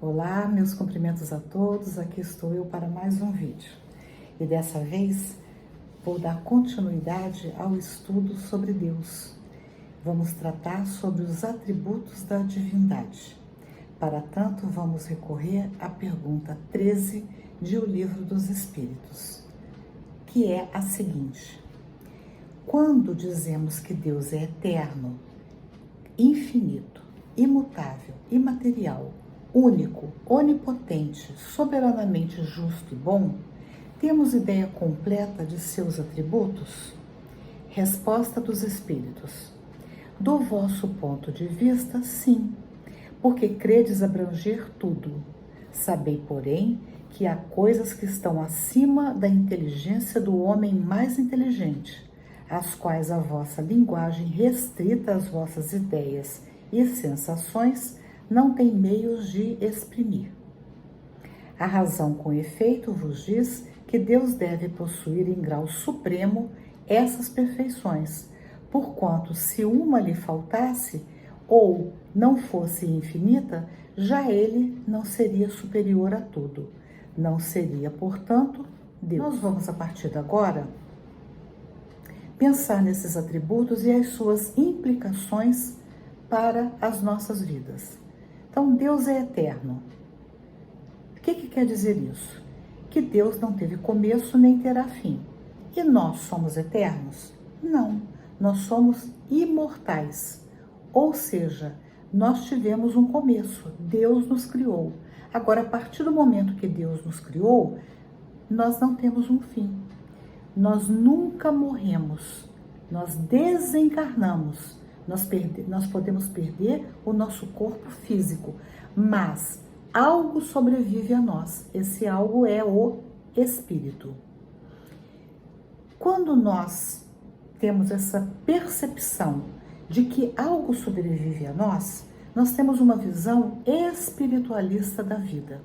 Olá, meus cumprimentos a todos, aqui estou eu para mais um vídeo. E dessa vez vou dar continuidade ao estudo sobre Deus. Vamos tratar sobre os atributos da divindade. Para tanto, vamos recorrer à pergunta 13 de O Livro dos Espíritos, que é a seguinte: quando dizemos que Deus é eterno, infinito, imutável, imaterial, único, onipotente, soberanamente justo e bom, temos ideia completa de seus atributos? Resposta dos Espíritos: do vosso ponto de vista, sim, porque credes abranger tudo. Sabei, porém, que há coisas que estão acima da inteligência do homem mais inteligente, as quais a vossa linguagem restrita às vossas ideias e sensações não tem meios de exprimir. A razão, com efeito, vos diz que Deus deve possuir em grau supremo essas perfeições, porquanto se uma lhe faltasse ou não fosse infinita, já ele não seria superior a tudo. Não seria, portanto, Deus. Nós vamos, a partir de agora, pensar nesses atributos e as suas implicações para as nossas vidas. Então, Deus é eterno. O que quer dizer isso? Que Deus não teve começo nem terá fim. E nós somos eternos? Não, nós somos imortais. Ou seja, nós tivemos um começo, Deus nos criou. Agora, a partir do momento que Deus nos criou, nós não temos um fim. Nós nunca morremos, nós desencarnamos. Nós podemos perder o nosso corpo físico, mas algo sobrevive a nós. Esse algo é o espírito. Quando nós temos essa percepção de que algo sobrevive a nós, nós temos uma visão espiritualista da vida.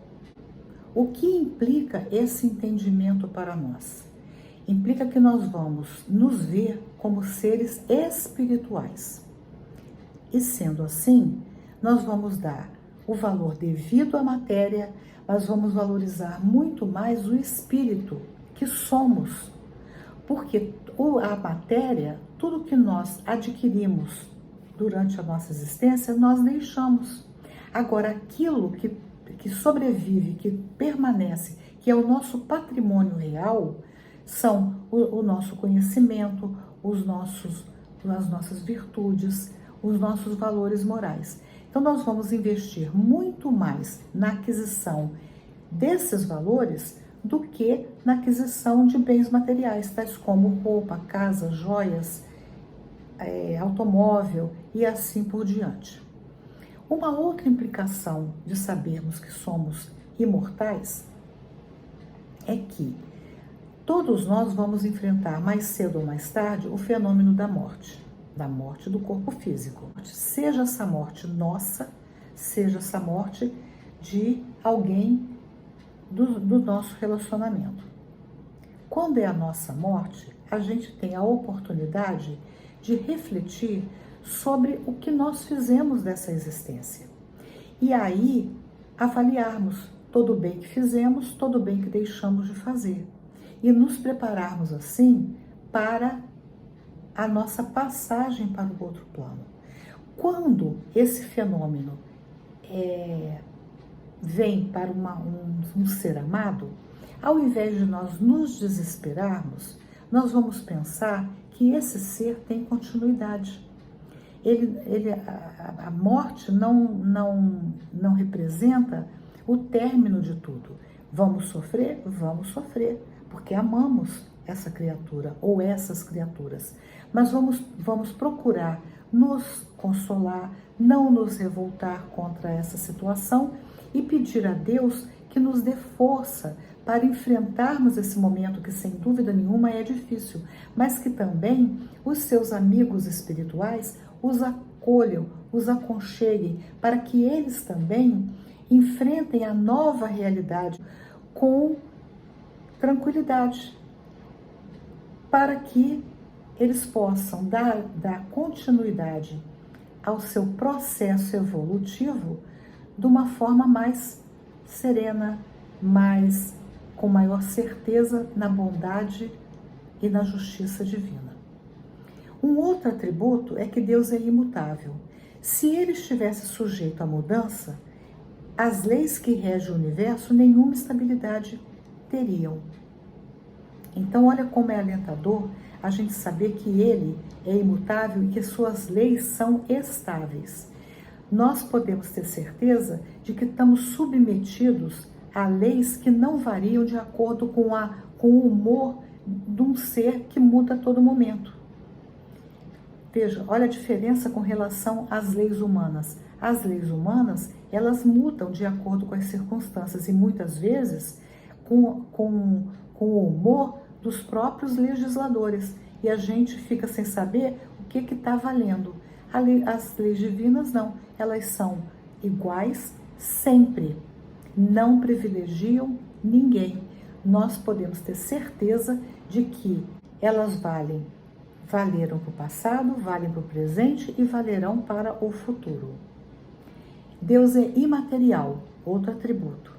O que implica esse entendimento para nós? Implica que nós vamos nos ver como seres espirituais. E sendo assim, nós vamos dar o valor devido à matéria, mas vamos valorizar muito mais o espírito que somos. Porque a matéria, tudo que nós adquirimos durante a nossa existência, nós deixamos. Agora, aquilo que sobrevive, que permanece, que é o nosso patrimônio real, são o nosso conhecimento, as nossas virtudes, os nossos valores morais. Então, nós vamos investir muito mais na aquisição desses valores do que na aquisição de bens materiais, tais como roupa, casa, joias, automóvel e assim por diante. Uma outra implicação de sabermos que somos imortais é que todos nós vamos enfrentar mais cedo ou mais tarde o fenômeno da morte do corpo físico. Seja essa morte nossa, seja essa morte de alguém do nosso relacionamento. Quando é a nossa morte, a gente tem a oportunidade de refletir sobre o que nós fizemos dessa existência. E aí, avaliarmos todo o bem que fizemos, todo o bem que deixamos de fazer. E nos prepararmos assim para a nossa passagem para o outro plano. Quando esse fenômeno vem para um ser amado, ao invés de nós nos desesperarmos, nós vamos pensar que esse ser tem continuidade. A morte não representa o término de tudo. Vamos sofrer? Vamos sofrer, porque amamos essa criatura ou essas criaturas. Mas vamos procurar nos consolar, não nos revoltar contra essa situação e pedir a Deus que nos dê força para enfrentarmos esse momento que, sem dúvida nenhuma, é difícil, mas que também os seus amigos espirituais os acolham, os aconcheguem, para que eles também enfrentem a nova realidade com tranquilidade, para que eles possam dar continuidade ao seu processo evolutivo de uma forma mais serena, mais com maior certeza na bondade e na justiça divina. Um outro atributo é que Deus é imutável. Se ele estivesse sujeito à mudança, as leis que regem o universo nenhuma estabilidade teriam. Então, olha como é alentador a gente saber que ele é imutável e que suas leis são estáveis. Nós podemos ter certeza de que estamos submetidos a leis que não variam de acordo com o humor de um ser que muda a todo momento. Veja, olha a diferença com relação às leis humanas. As leis humanas, elas mudam de acordo com as circunstâncias e muitas vezes com o humor dos próprios legisladores. E a gente fica sem saber o que está valendo. As leis divinas não, elas são iguais sempre, não privilegiam ninguém. Nós podemos ter certeza de que elas valeram para o passado, valem para o presente e valerão para o futuro. Deus é imaterial, outro atributo.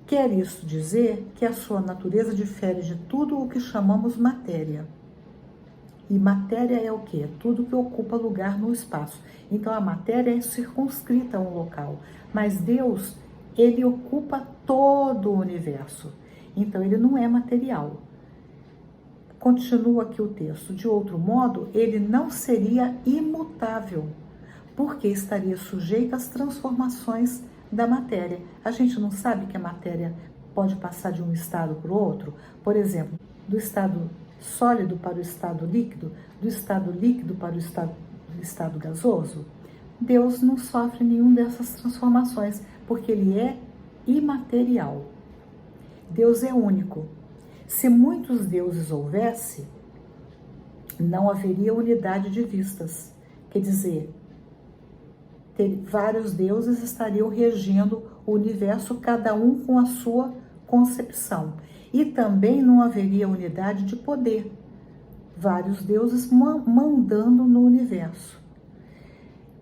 Quer isso dizer que a sua natureza difere de tudo o que chamamos matéria. E matéria é o quê? Tudo que ocupa lugar no espaço. Então a matéria é circunscrita a um local, mas Deus, ele ocupa todo o universo. Então ele não é material. Continua aqui o texto. De outro modo, ele não seria imutável, porque estaria sujeito às transformações da matéria. A gente não sabe que a matéria pode passar de um estado para o outro? Por exemplo, do estado sólido para o estado líquido, do estado líquido para o estado gasoso? Deus não sofre nenhuma dessas transformações, porque ele é imaterial. Deus é único. Se muitos deuses houvesse, não haveria unidade de vistas. Quer dizer, vários deuses estariam regendo o universo, cada um com a sua concepção. E também não haveria unidade de poder. Vários deuses mandando no universo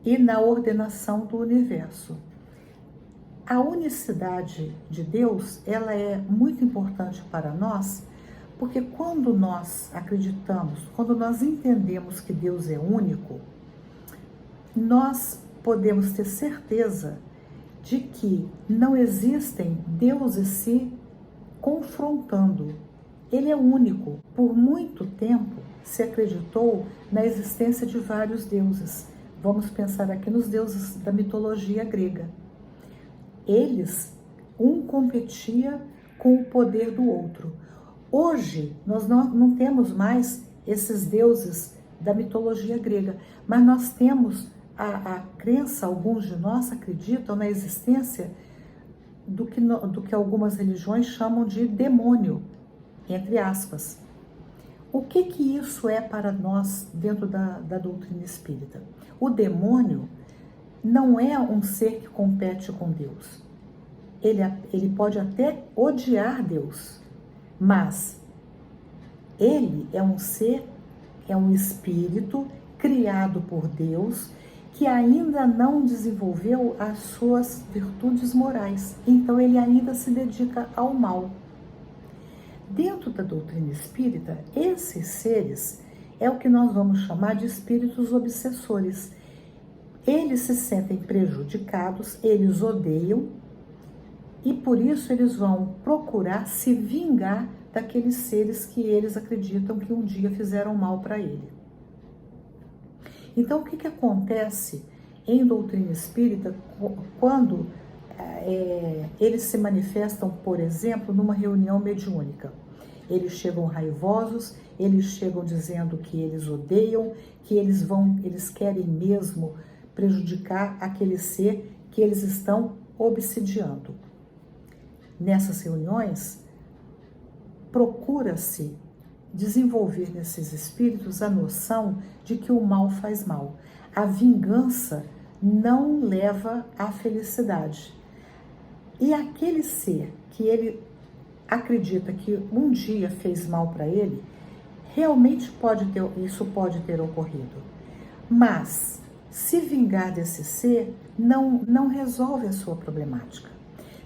e na ordenação do universo. A unicidade de Deus, ela é muito importante para nós, porque quando nós acreditamos, quando nós entendemos que Deus é único, nós podemos ter certeza de que não existem deuses se confrontando. Ele é único. Por muito tempo se acreditou na existência de vários deuses. Vamos pensar aqui nos deuses da mitologia grega. Eles, um competia com o poder do outro. Hoje, nós não temos mais esses deuses da mitologia grega, mas nós temos a crença, alguns de nós acreditam na existência do que algumas religiões chamam de demônio, entre aspas. O que isso é para nós dentro da doutrina espírita? O demônio não é um ser que compete com Deus. Ele pode até odiar Deus, mas ele é um ser, é um espírito criado por Deus que ainda não desenvolveu as suas virtudes morais. Então ele ainda se dedica ao mal. Dentro da doutrina espírita, esses seres é o que nós vamos chamar de espíritos obsessores. Eles se sentem prejudicados, eles odeiam e por isso eles vão procurar se vingar daqueles seres que eles acreditam que um dia fizeram mal para ele. Então, o que acontece em doutrina espírita quando eles se manifestam, por exemplo, numa reunião mediúnica? Eles chegam raivosos, eles chegam dizendo que eles odeiam, que eles querem mesmo prejudicar aquele ser que eles estão obsidiando. Nessas reuniões, procura-se desenvolver nesses espíritos a noção de que o mal faz mal. A vingança não leva à felicidade. E aquele ser que ele acredita que um dia fez mal para ele, realmente isso pode ter ocorrido. Mas se vingar desse ser não resolve a sua problemática.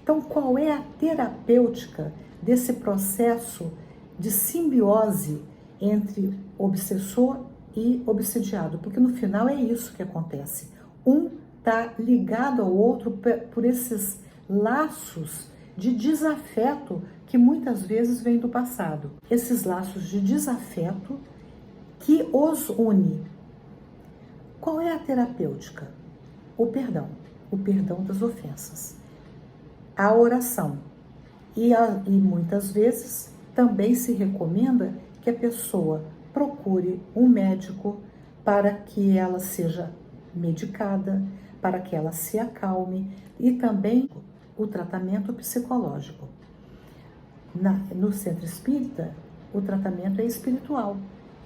Então, qual é a terapêutica desse processo de simbiose entre obsessor e obsidiado? Porque no final é isso que acontece. Um está ligado ao outro por esses laços de desafeto que muitas vezes vêm do passado. Esses laços de desafeto que os une. Qual é a terapêutica? O perdão das ofensas. A oração. E muitas vezes também se recomenda que a pessoa procure um médico para que ela seja medicada, para que ela se acalme, e também o tratamento psicológico. No centro espírita, o tratamento é espiritual.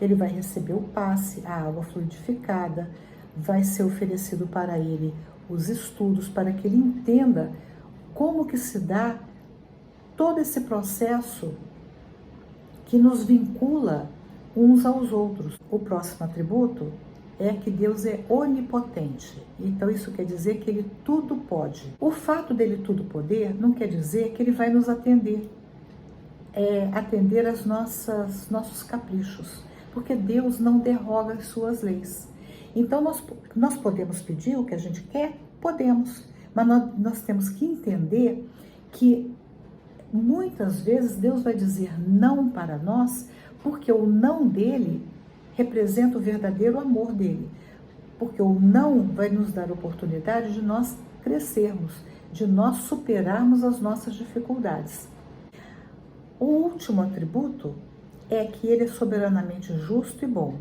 Ele vai receber o passe, a água fluidificada, vai ser oferecido para ele os estudos para que ele entenda como que se dá todo esse processo que nos vincula uns aos outros. O próximo atributo é que Deus é onipotente. Então isso quer dizer que ele tudo pode. O fato dele tudo poder não quer dizer que ele vai nos atender. Atender aos nossos caprichos. Porque Deus não derroga as suas leis. Então nós podemos pedir o que a gente quer? Podemos. Mas nós temos que entender que muitas vezes Deus vai dizer não para nós, porque o não dele representa o verdadeiro amor dele. Porque o não vai nos dar oportunidade de nós crescermos, de nós superarmos as nossas dificuldades. O último atributo é que ele é soberanamente justo e bom.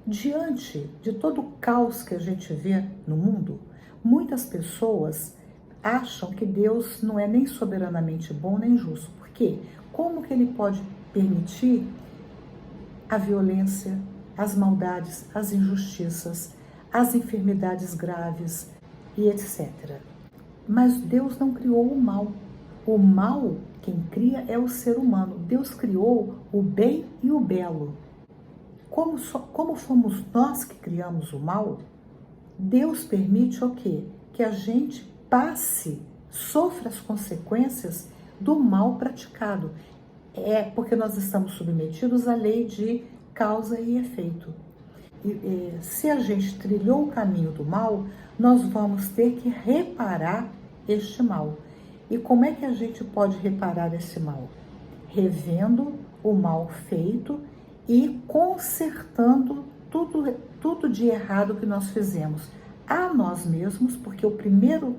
Diante de todo o caos que a gente vê no mundo, muitas pessoas acham que Deus não é nem soberanamente bom nem justo. Por quê? Como que ele pode permitir a violência, as maldades, as injustiças, as enfermidades graves e etc. Mas Deus não criou o mal. O mal, quem cria é o ser humano. Deus criou o bem e o belo. Como fomos nós que criamos o mal, Deus permite o quê? Que a gente sofra as consequências do mal praticado. Porque nós estamos submetidos à lei de causa e efeito. Se a gente trilhou o caminho do mal, nós vamos ter que reparar este mal. E como é que a gente pode reparar esse mal? Revendo o mal feito e consertando tudo de errado que nós fizemos a nós mesmos, porque a primeira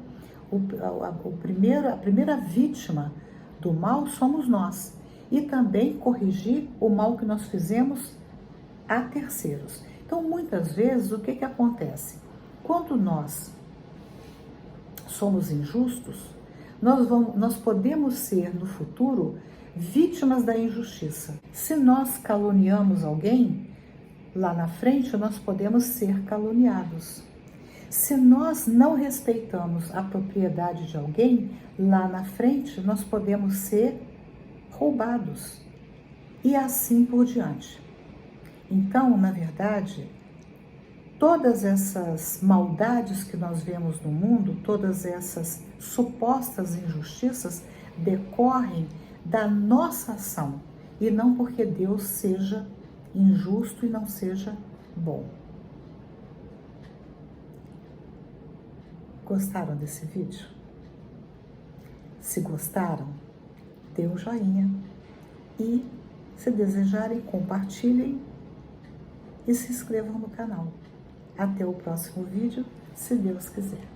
vítima do mal somos nós. E também corrigir o mal que nós fizemos a terceiros. Então, muitas vezes, o que acontece? Quando nós somos injustos, nós podemos ser, no futuro, vítimas da injustiça. Se nós caluniamos alguém, lá na frente nós podemos ser caluniados. Se nós não respeitamos a propriedade de alguém, lá na frente nós podemos ser roubados. E assim por diante. Então, na verdade, todas essas maldades que nós vemos no mundo, todas essas supostas injustiças, decorrem da nossa ação e não porque Deus seja injusto e não seja bom. Gostaram desse vídeo? Se gostaram, dê um joinha e, se desejarem, compartilhem e se inscrevam no canal. Até o próximo vídeo, se Deus quiser.